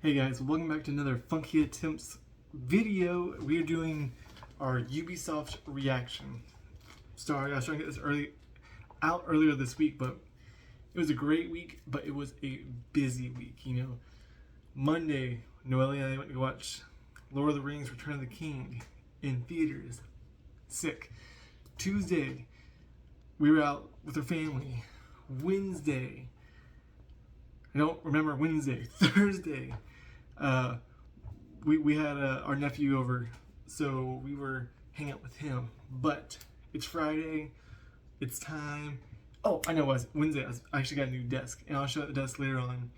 Hey guys, welcome back to another Funky Attempts video. We are doing our Ubisoft reaction. Sorry, I was trying to get this out earlier this week, but it was a great week, but it was a busy week, Monday, Noelle and I went to go watch Lord of the Rings Return of the King in theaters. Sick. Tuesday, we were out with our family. Wednesday, I don't remember Wednesday. Thursday, we had our nephew over, so we were hanging out with him. But it's Friday, it's time. Oh, I know what it was Wednesday. I actually got a new desk, and I'll show the desk later on,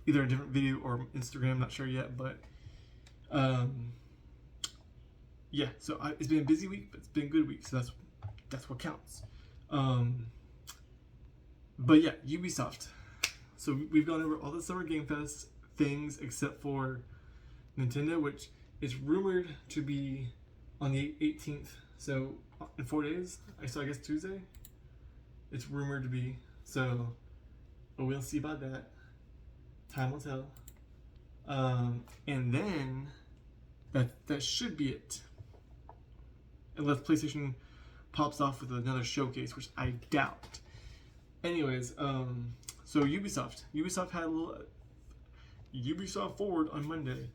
either a different video or Instagram. Not sure yet, but yeah. So it's been a busy week, but it's been a good week. So that's what counts. But yeah, Ubisoft. So we've gone over all the Summer Game Fest things except for Nintendo, which is rumored to be on the 18th. So in 4 days, I guess Tuesday. It's rumored to be. So we'll see about that. Time will tell. And then that should be it. Unless PlayStation pops off with another showcase, which I doubt. Anyways, so Ubisoft had a little Ubisoft Forward on Monday.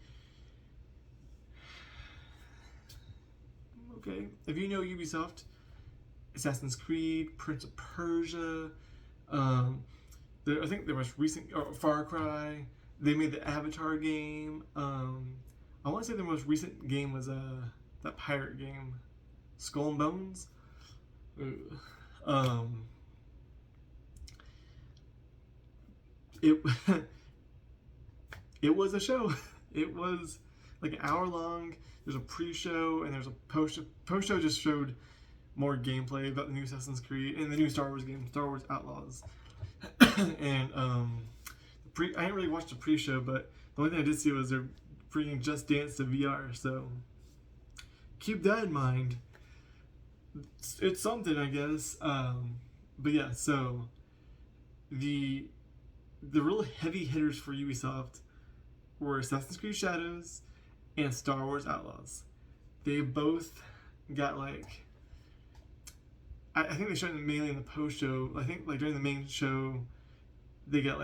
Okay, if you know Ubisoft, Assassin's Creed, Prince of Persia, I think there was recent Far Cry. They made the Avatar game. I want to say the most recent game was that pirate game, Skull and Bones. It was a show. It was like an hour long. There's a pre-show and there's a post-show. Post-show just showed more gameplay about the new Assassin's Creed and the new Star Wars game, Star Wars Outlaws. And I didn't really watch the pre-show, but the only thing I did see was they're bringing Just Dance to VR. So keep that in mind. It's something, I guess. But yeah, so the real heavy hitters for Ubisoft were Assassin's Creed Shadows and Star Wars Outlaws. They both got I think they showed them mainly in the post show. I think during the main show, they got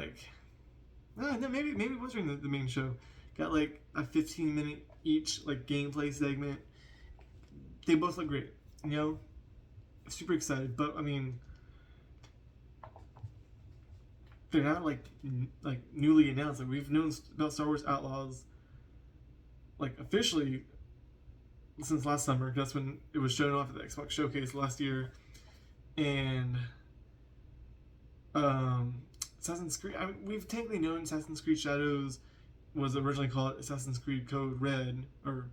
no, maybe it was during the main show. Got a 15-minute each gameplay segment. They both look great, Super excited, but I mean, they're not newly announced. We've known about Star Wars Outlaws officially since last summer. That's when it was shown off at the Xbox Showcase last year. And Assassin's Creed. We've technically known Assassin's Creed Shadows was originally called Assassin's Creed Code Red, or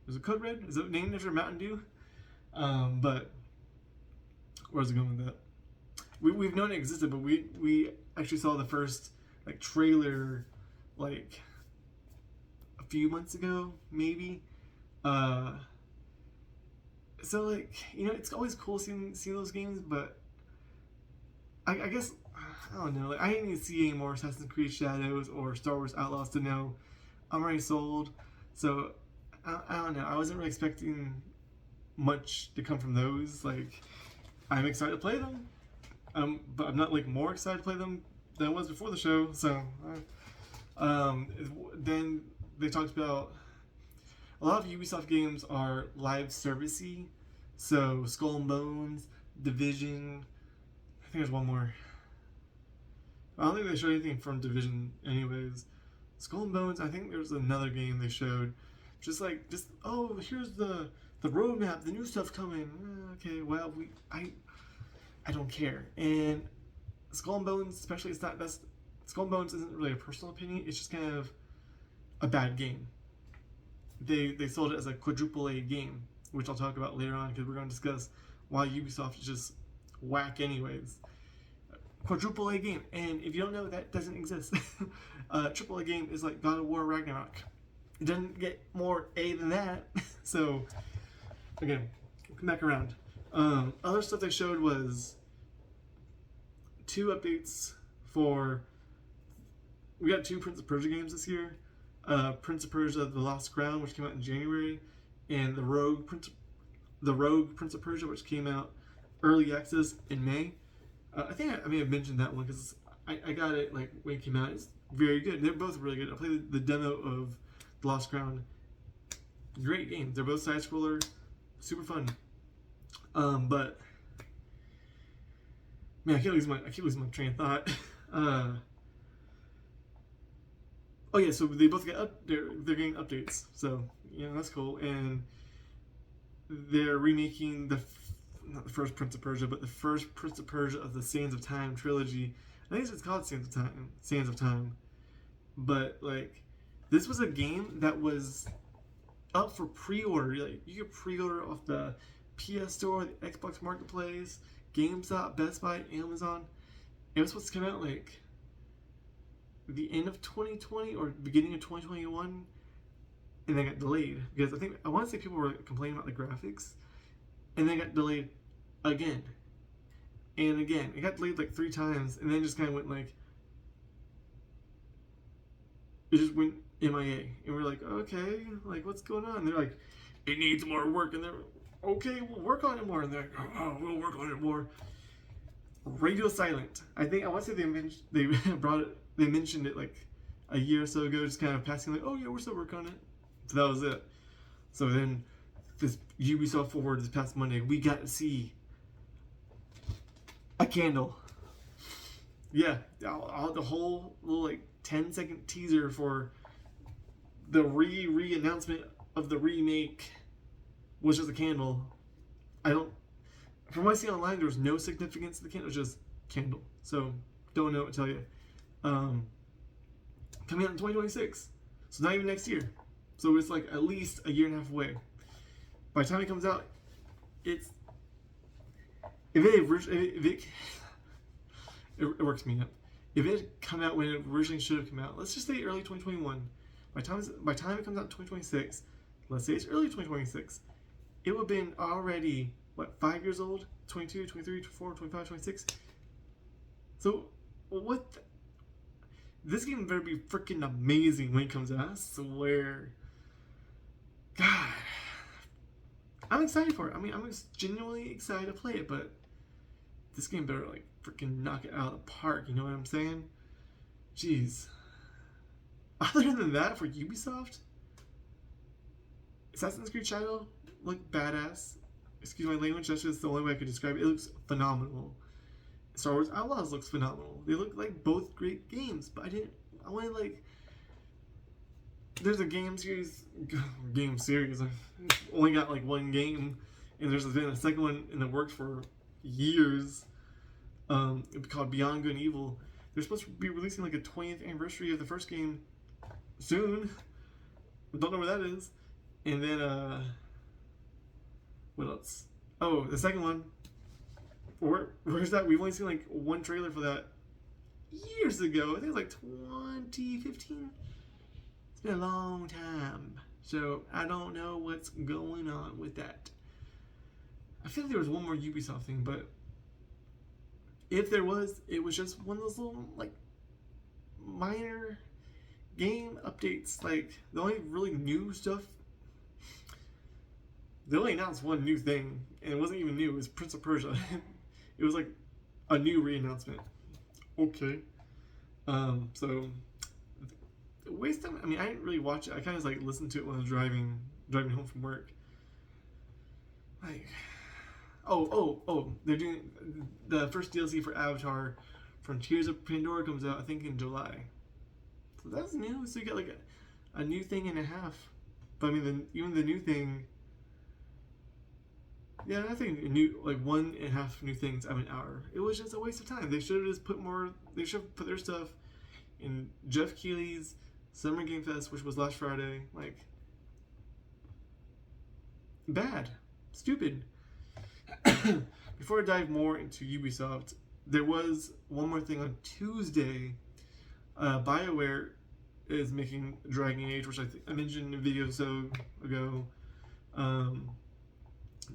is it Code Red? Is it named after Mountain Dew? But where's it going with that? We've known it existed, but we actually saw the first trailer a few months ago, maybe. So it's always cool seeing those games, but I guess I don't know. I didn't even see any more Assassin's Creed Shadows or Star Wars Outlaws to know I'm already sold. So I don't know. I wasn't really expecting much to come from those. I'm excited to play them. But I'm not more excited to play them than I was before the show. So, then they talked about a lot of Ubisoft games are live servicey. So Skull and Bones, Division. I think there's one more. I don't think they showed anything from Division, anyways. Skull and Bones. I think there's another game they showed. Just here's the roadmap, the new stuff coming. Okay, well I don't care. And Skull and Bones, especially, Skull and Bones isn't really a personal opinion. It's just kind of a bad game. They sold it as a quadruple A game, which I'll talk about later on because we're going to discuss why Ubisoft is just whack anyways. Quadruple A game, and if you don't know, that doesn't exist. Triple A game is like God of War Ragnarok. It doesn't get more A than that. So again, come back around. Other stuff they showed was 2 updates for. We got 2 Prince of Persia games this year. Prince of Persia: The Lost Crown, which came out in January, and the Rogue Prince of Persia, which came out early access in May. I think I may have mentioned that one because I got it like when it came out. It's very good. They're both really good. I played the demo of The Lost Crown. Great games. They're both side scroller, super fun. But man, I keep losing my train of thought. Oh yeah, so they both get they're getting updates. So that's cool. And they're remaking not the first Prince of Persia, but the first Prince of Persia of the Sands of Time trilogy. I think it's called Sands of Time. But like, this was a game that was up for pre-order. Like, you could pre-order off the PS Store, the Xbox Marketplace, GameStop, Best Buy, Amazon. It was supposed to come out like the end of 2020 or beginning of 2021, and then got delayed because I want to say people were complaining about the graphics, and then got delayed again and again. It got delayed like 3 times, and then just kind of went like, it just went MIA, and we're like, okay, like what's going on? And they're like, it needs more work, and they're okay, we'll work on it more, and they're like, oh, we'll work on it more. Radio silent. I want to say they brought it. They mentioned it like a year or so ago, just kind of passing like, oh yeah, we're still working on it. So that was it. So then this Ubisoft Forward this past Monday, we got to see a candle. Yeah, the whole little like 10-second teaser for the re-announcement of the remake was just a candle. From what I see online, there was no significance to the candle. It was just candle. So don't know what to tell you. Coming out in 2026, so not even next year. So it's like at least a year and a half away. By the time it comes out, it works me up. If it had come out when it originally should have come out, let's just say early 2021. By the time it comes out in 2026, let's say it's early 2026, it would have been already 5 years old? 22, 23, 24, 25, 26. So what? This game better be freaking amazing when it comes out. I swear. God. I'm excited for it. I mean, I'm genuinely excited to play it, but this game better like freaking knock it out of the park. You know what I'm saying? Jeez. Other than that, for Ubisoft, Assassin's Creed Shadow looked badass. Excuse my language, that's just the only way I could describe it. It looks phenomenal. Star Wars Outlaws looks phenomenal. They look like both great games, but I wanted like, there's a game series, I've only got like one game, and there's been a second one in the works for years, called Beyond Good and Evil. They're supposed to be releasing like a 20th anniversary of the first game soon. Don't know where that is. And then, what else? Oh, the second one. Where's that? We've only seen like one trailer for that years ago. I think it was like 2015. It's been a long time. So I don't know what's going on with that. I feel like there was one more Ubisoft thing, but if there was, it was just one of those little like minor game updates. Like the only really new stuff. They only announced one new thing, and it wasn't even new. It was Prince of Persia. It was like a new re-announcement. Okay. So waste time. I mean, I didn't really watch it. I kind of like listened to it when I was driving home from work. Like, oh, they're doing the first DLC for Avatar, Frontiers of Pandora comes out I think in July. So that's new. So you got like a new thing and a half. But I mean, even the new thing. Yeah, I think like 1.5 new things out of an hour. It was just a waste of time. They should have just put more. They should have put their stuff in Jeff Keighley's Summer Game Fest, which was last Friday. Like, bad, stupid. Before I dive more into Ubisoft, there was one more thing on Tuesday. BioWare is making Dragon Age, which I mentioned in a video so ago.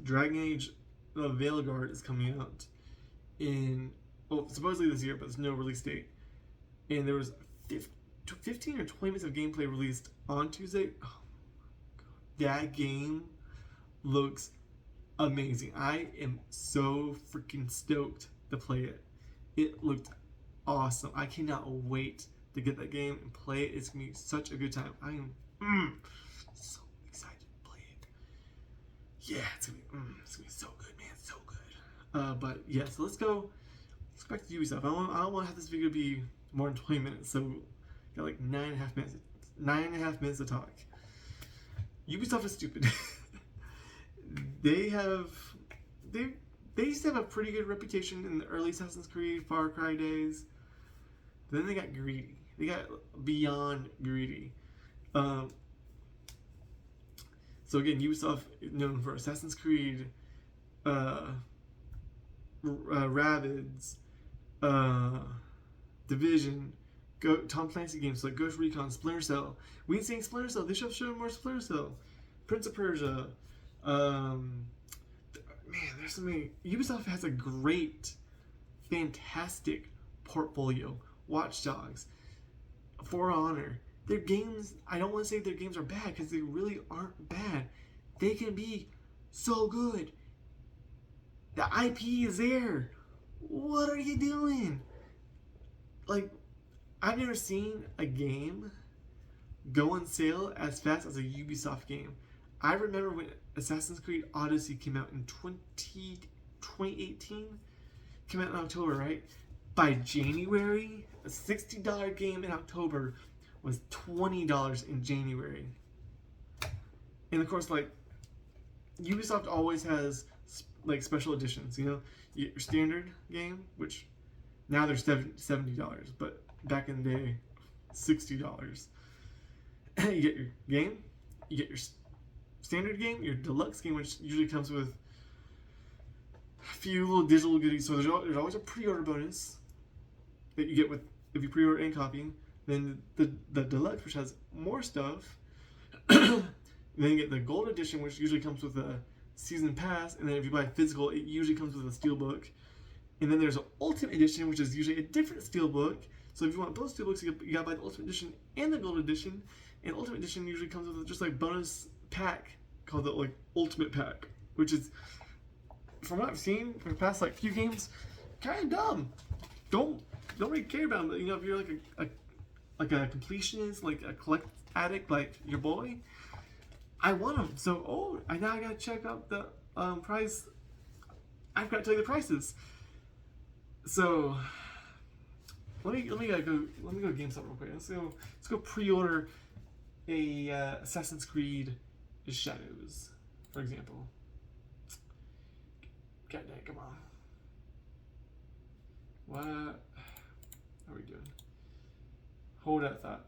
Dragon Age Veilguard is coming out in supposedly this year, but there's no release date. And there was 15 or 20 minutes of gameplay released on Tuesday. Oh, that game looks amazing. I am so freaking stoked to play it. It looked awesome. I cannot wait to get that game and play it. It's gonna be such a good time. I am so excited to play it. Yeah, it's gonna be so good, man. So good. But yeah, so let's go back to Ubisoft. I don't want to have this video be more than 20 minutes, so got like 9.5 minutes. 9.5 minutes to talk. Ubisoft is stupid. They used to have a pretty good reputation in the early Assassin's Creed, Far Cry days. Then they got greedy. They got beyond greedy. So again, Ubisoft is known for Assassin's Creed, Rabbids, Division, Tom Clancy games like Ghost Recon, Splinter Cell. We ain't seeing Splinter Cell. They should have shown more Splinter Cell. Prince of Persia. Man, there's so many. Ubisoft has a great, fantastic portfolio. Watch Dogs, For Honor. Their games, I don't want to say their games are bad because they really aren't bad. They can be so good. The IP is there. What are you doing? Like, I've never seen a game go on sale as fast as a Ubisoft game. I remember when Assassin's Creed Odyssey came out in 2018. Came out in October, right? By January, a $60 game in October was $20 in January. And of course, like, Ubisoft always has like special editions, you know? You get your standard game, which now they're $70, but back in the day, $60. You get your game, you get your standard game, your deluxe game, which usually comes with a few little digital goodies. So there's always a pre-order bonus that you get with if you pre-order and copy. Then the deluxe, which has more stuff. Then you get the gold edition, which usually comes with a season pass. And then if you buy physical, it usually comes with a steelbook. And then there's an ultimate edition, which is usually a different steelbook. So if you want both steelbooks, you gotta buy the ultimate edition and the gold edition. And ultimate edition usually comes with just like bonus pack called the like ultimate pack, which is, from what I've seen for the past like few games, kind of dumb. Don't really care about them. You know, if you're like a completionist, like a collect addict, like your boy, I want them. So I gotta check out the price. I've got to tell you the prices. So let me go GameStop real quick. Let's go pre-order a Assassin's Creed Shadows, for example. God dang, come on. What are we doing? Hold that thought.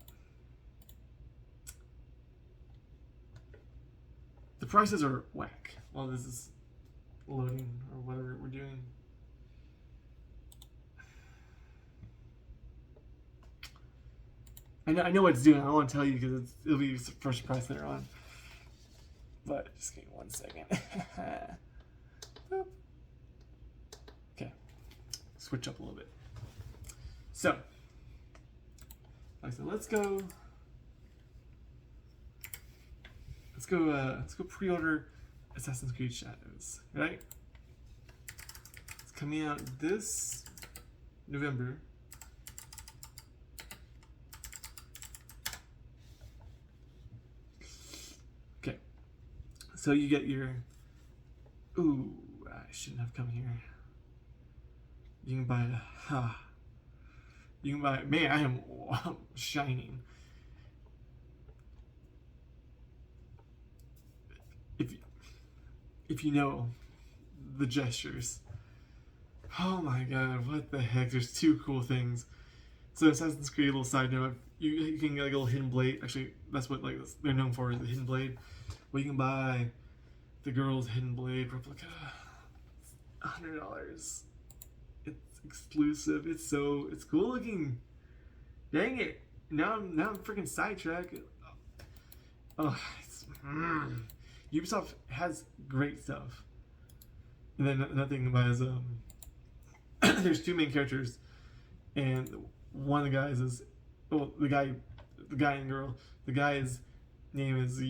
The prices are whack while this is loading or whatever we're doing. I know what it's doing. I don't want to tell you because it'll be first price later on. But just give me 1 second. Okay, switch up a little bit. So, like I said, let's go pre-order Assassin's Creed Shadows. Right? It's coming out this November. So you get your, ooh, I shouldn't have come here. You can buy, man, I am shining. If you know the gestures. Oh my god, what the heck, there's two cool things. So Assassin's Creed, a little side note, you can get like a little hidden blade. Actually, that's what like they're known for, is the hidden blade. Well, you can buy the girl's hidden blade replica. $100. It's exclusive. It's cool looking. Dang it! Now I'm freaking sidetracked. Oh, Ubisoft has great stuff. And then another thing about is there's two main characters, and one of the guys is well, the guy and girl. The guy's name is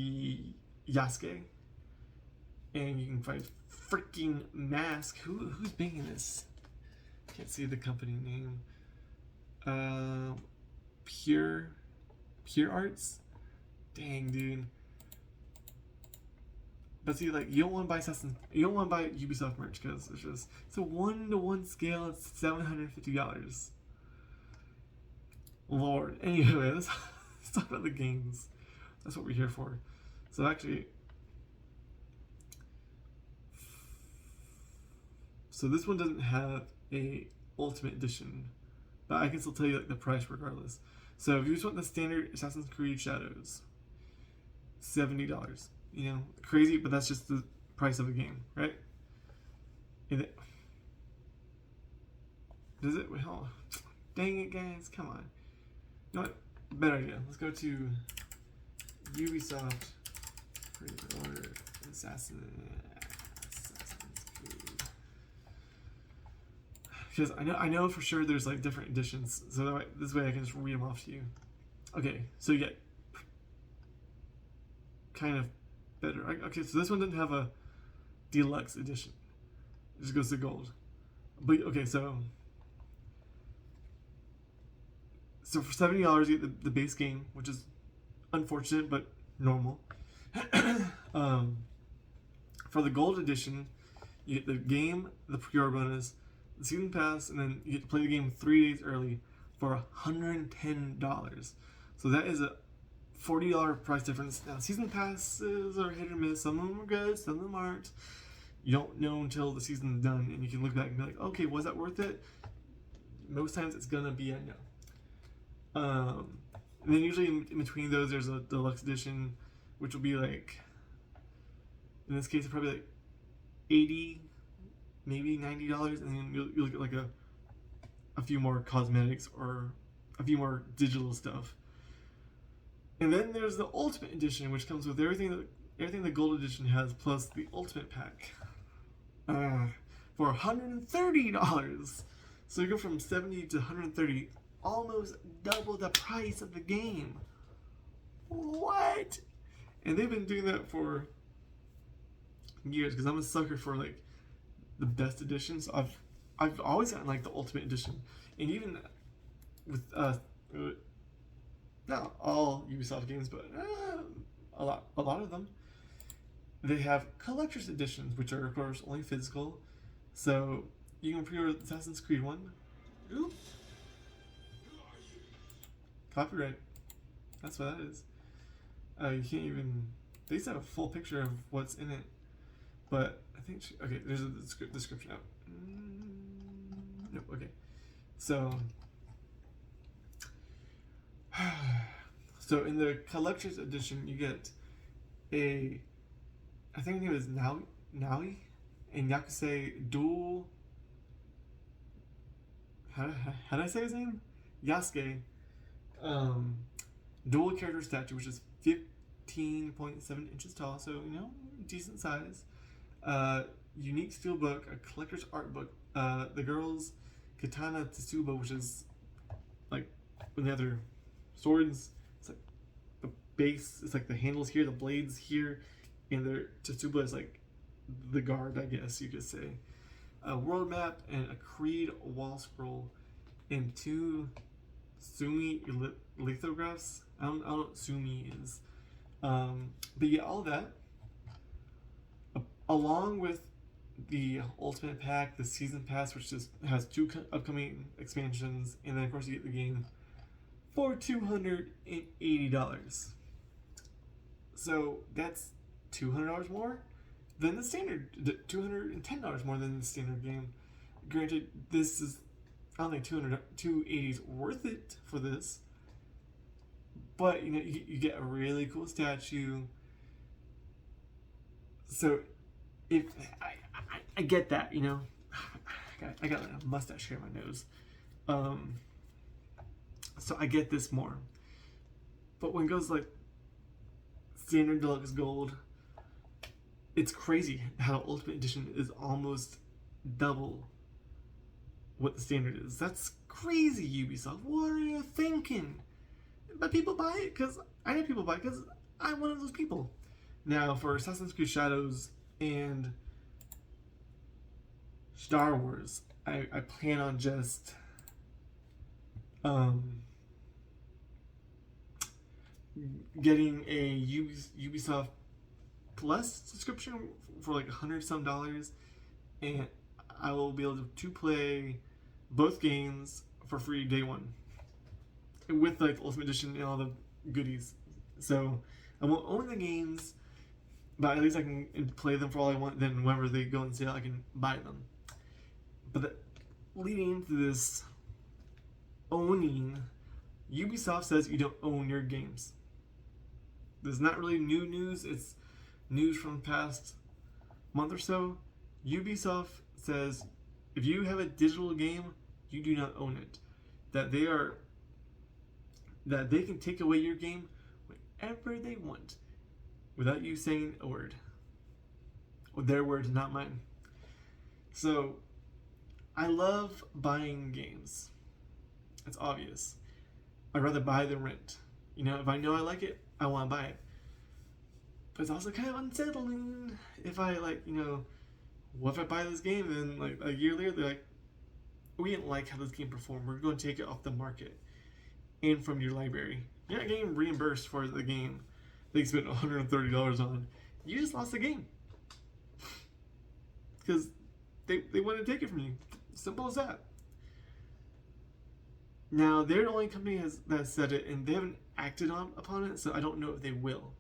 Yasuke, and you can find freaking mask. Who's making this? Can't see the company name. Pure Arts. Dang, dude. But see, like, you don't want to buy Ubisoft merch because it's a 1-to-1 scale. It's $750. Lord. Anyway, let's talk about the games. That's what we're here for. So actually, this one doesn't have a Ultimate Edition, but I can still tell you like the price regardless. So if you just want the standard Assassin's Creed Shadows, $70. You know, crazy, but that's just the price of a game, right? Does it? Wait, hold on. Dang it, guys! Come on. You know what? Better idea. Let's go to Ubisoft pre-order Assassin's Creed. Because I know for sure there's like different editions, so this way I can just read them off to you. Okay, so you get kind of better. Okay, so this one didn't have a deluxe edition. It just goes to gold. But okay, so for $70 you get the base game, which is unfortunate but normal. For the gold edition, you get the game, the pre-order bonus, the season pass, and then you get to play the game 3 days early for $110. So that is a $40 price difference. Now, season passes are hit or miss. Some of them are good, some of them aren't. You don't know until the season's done, and you can look back and be like, okay, was that worth it? Most times it's gonna be a no. And then usually in between those, there's a deluxe edition, which will be like, in this case, probably like $80, maybe $90, and then you'll get like a few more cosmetics or a few more digital stuff. And then there's the Ultimate Edition, which comes with everything the Gold Edition has, plus the Ultimate Pack, for $130. So you go from $70 to $130, almost double the price of the game. What? And they've been doing that for years, because I'm a sucker for like the best editions. I've always gotten like the Ultimate Edition, and even with not all Ubisoft games, but a lot of them, they have collector's editions, which are of course only physical. So you can pre-order the Assassin's Creed one. Oop. Copyright. That's what that is. You can't even. They just have a full picture of what's in it, but I think okay. There's a description out. Nope. Okay. So in the collector's edition, you get I think her name is Naui, and Yakusei dual. How did I say his name? Yasuke. Dual character statue, which is 15.7 inches tall, so decent size. Unique steel book, a collector's art book. The girl's katana Tsuba, which is like when the other swords. It's like the base. It's like the handles here, the blades here, and their Tsuba is like the guard, I guess you could say. A world map and a Creed wall scroll, and 2 Sumi lithographs. I don't know what Sumi is. But yeah, all that, along with the Ultimate Pack, the Season Pass, which just has 2 upcoming expansions, and then of course you get the game for $280. So that's $200 more than the standard, $210 more than the standard game. Granted, this is, I don't think $280 is worth it for this, but you get a really cool statue. So if I get that, I got a mustache here on my nose, so I get this more. But when it goes like standard, deluxe, gold, it's crazy how Ultimate Edition is almost double what the standard is. That's crazy, Ubisoft. What are you thinking? but people buy it because I know people buy it because I'm one of those people. Now, for Assassin's Creed Shadows and Star Wars, I plan on just getting a Ubisoft Plus subscription for like $100 some, and I will be able to play both games for free day one with like the Ultimate Edition and all the goodies. So I won't own the games, but at least I can play them for all I want. Then whenever they go on sale, I can buy them. But leading into this owning, Ubisoft says you don't own your games. This is not really new news. It's news from the past month or so. Ubisoft says if you have a digital game, you do not own it. That they can take away your game whenever they want without you saying a word. Their words, not mine. So I love buying games. It's obvious. I'd rather buy than rent. You know, if I know I like it, I want to buy it. But it's also kind of unsettling if I what if I buy this game and like a year later they're like, we didn't like how this game performed. We're going to take it off the market and from your library. You're not getting reimbursed for the game that you spent $130 on. You just lost the game because they want to take it from you. Simple as that. Now they're the only company that said it, and they haven't acted upon it, so I don't know if they will.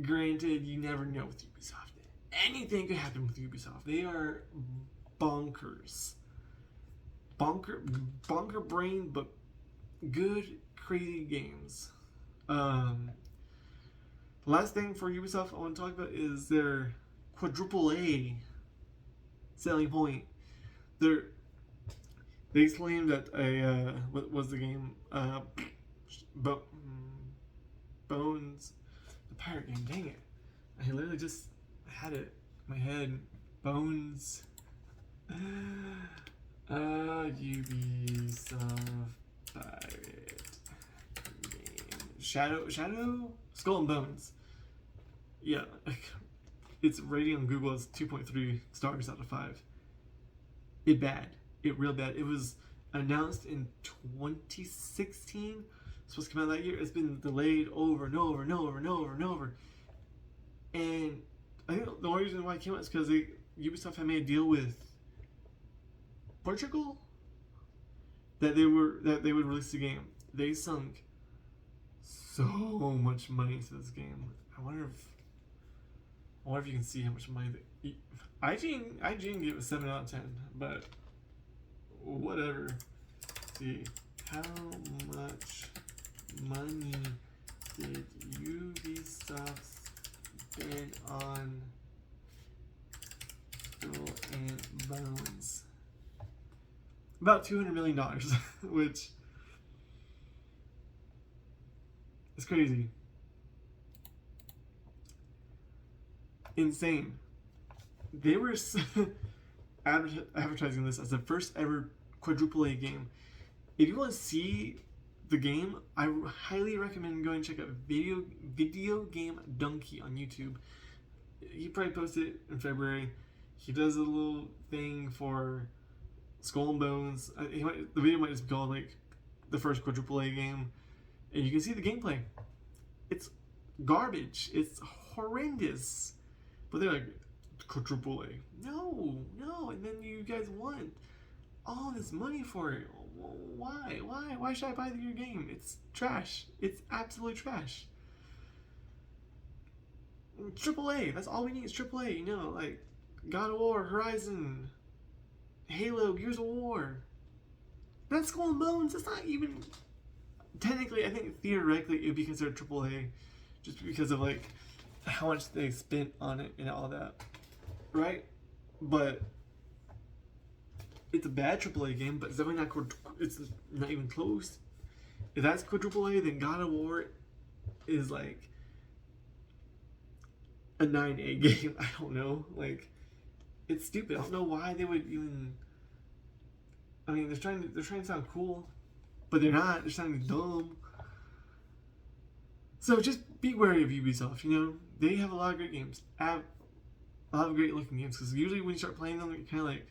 Granted, you never know with Ubisoft. Anything could happen with Ubisoft. They are bonkers. Bonker brain, but good, crazy games. Last thing for Ubisoft I want to talk about is their quadruple A selling point. They claim that what was the game? Bones, the pirate game. Dang it! I literally just had it in my head. Bones. Ubisoft pirate game. Shadow, Skull and Bones. Yeah, its rating on Google is 2.3 stars out of 5. It real bad. It was announced in 2016. Supposed to come out that year. It's been delayed over and over and over and over and over. And I think the only reason why it came out is because Ubisoft had made a deal with Portugal that they would release the game. They sunk so much money into this game. I wonder if you can see how much money IGN gave it a 7 out of 10, but whatever. Let's see, how much money did Ubisoft spend on Skull and Bones? About $200 million, which is crazy. Insane. They were advertising this as the first ever quadruple A game. If you want to see the game, I highly recommend going and check out Video Game Donkey on YouTube. He probably posted it in February. He does a little thing for Skull and Bones. The video might just be called like the first quadruple A game, and you can see the gameplay. It's garbage. It's horrendous. But they're like, quadruple A. No. And then you guys want all this money for it. Why should I buy your game? It's trash. It's absolute trash. Triple A. That's all we need is triple A. You know, like God of War, Horizon, Halo, Gears of War. That's Skull and Bones. It's not even technically. I think theoretically it would be considered triple A, just because of like how much they spent on it and all that, right? But it's a bad AAA game, but it's definitely not. It's not even close. If that's quadruple A, then God of War is like a 9A game. I don't know. Like, it's stupid. I don't know why they would even. I mean, they're trying to sound cool, but they're not. They're sounding dumb. So just be wary of Ubisoft. You know, they have a lot of great games, a lot of great looking games. Because usually when you start playing them, you're kind of like,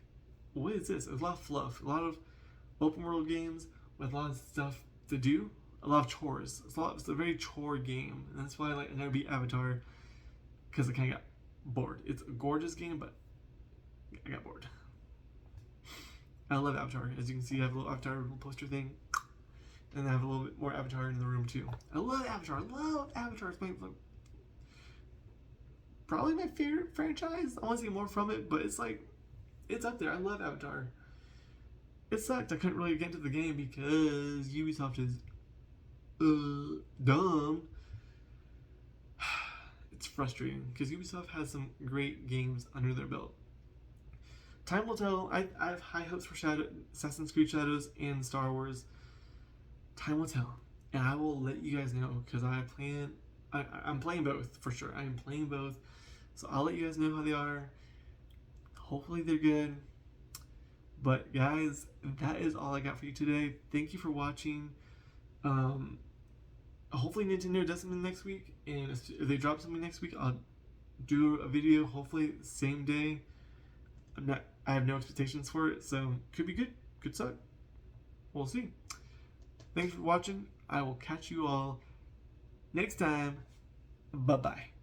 what is this? There's a lot of fluff, a lot of open world games with a lot of stuff to do, a lot of chores. It's a very chore game, and that's why I never beat Avatar, because I kind of got bored. It's a gorgeous game, but I got bored. I love Avatar. As you can see, I have a little Avatar poster thing, and I have a little bit more Avatar in the room too. I love Avatar. I love Avatar. It's probably my favorite franchise. I want to see more from it, but it's up there. I love Avatar. It sucked I couldn't really get into the game because Ubisoft is dumb. It's frustrating because Ubisoft has some great games under their belt. Time will tell. I have high hopes for Assassin's Creed Shadows and Star Wars. Time will tell, and I will let you guys know because I'm playing both for sure. I am playing both, so I'll let you guys know how they are. Hopefully they're good. But guys, that is all I got for you today. Thank you for watching. Hopefully Nintendo does something next week, and if they drop something next week, I'll do a video. Hopefully same day. I have no expectations for it, so could be good. Could suck. We'll see. Thanks for watching. I will catch you all next time. Bye bye.